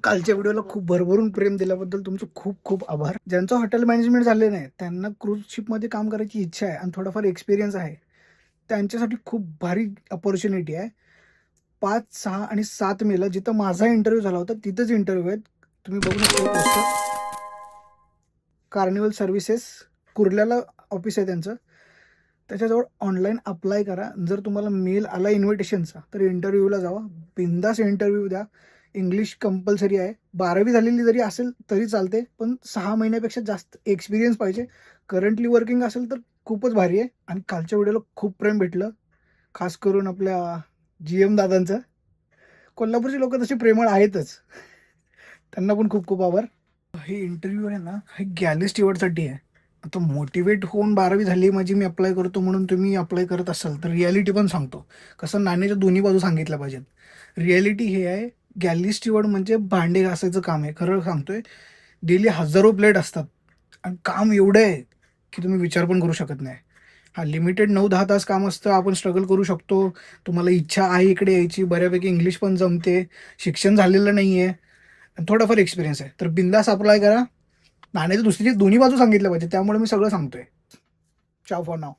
कालच्या व्हिडिओला खूप भरभरून प्रेम दिल्याबद्दल तुमचं खूप खूप आभार. ज्यांचं हॉटेल मॅनेजमेंट झाले नाही, त्यांना क्रूज शिपमध्ये काम करायची इच्छा आहे आणि थोडाफार एक्सपिरियन्स आहे, त्यांच्यासाठी खूप भारी अपॉर्च्युनिटी आहे. 5, 6 आणि 7 मेला जिथं माझा इंटरव्ह्यू झाला होता तिथंच इंटरव्ह्यू आहेत. तुम्ही बघू शकता पोस्टर. कार्निवल सर्व्हिसेस कुर्ल्याला ऑफिस आहे त्यांचं. त्याच्याजवळ ऑनलाईन अप्लाय करा. जर तुम्हाला मेल आला इन्व्हिटेशनचा तर इंटरव्ह्यूला जावा, बिंदास इंटरव्ह्यू द्या. इंग्लिश कंपल्सरी आहे. 12वी झालेली जरी असेल तरी चालते, पण 6 महिन्यापेक्षा जास्त एक्सपिरियन्स पाहिजे. करंटली वर्किंग असेल तर खूपच भारी आहे. आणि कालच्या व्हिडिओला खूप प्रेम भेटलं, खास करून आपल्या GM दादांचं. कोल्हापूरची लोक तशी प्रेमळ आहेतच, त्यांना पण खूप खूप आभार. हे इंटरव्ह्यू आहे ना, हे गॅली स्टीवर्डसाठी आहे. आता मोटिवेट होऊन 12वी झाली माझी, मी अप्लाय करतो म्हणून तुम्ही अप्लाय करत असाल तर रियालिटी पण सांगतो. कसं नाण्याच्या दोन्ही बाजू सांगितल्या पाहिजेत. रियालिटी हे आहे, गॅली स्टीवर्ड म्हणजे भांडे घासायचं काम आहे. खरं सांगतोय, डेली हजारो प्लेट असतात आणि काम एवढं आहे की तुम्ही विचार पण करू शकत नाही. हा लिमिटेड 9-10 तास काम असतं, आपण स्ट्रगल करू शकतो. तुम्हाला इच्छा आहे इकडे यायची, बऱ्यापैकी इंग्लिश पण जमते, शिक्षण झालेलं नाही आहे, थोडाफार एक्सपिरियन्स आहे, तर बिंदास अप्लाय करा. नाण्याची दुसरी दोन्ही बाजू सांगितल्या पाहिजे, त्यामुळे मी सगळं सांगतोय. चाव फॉर नाव.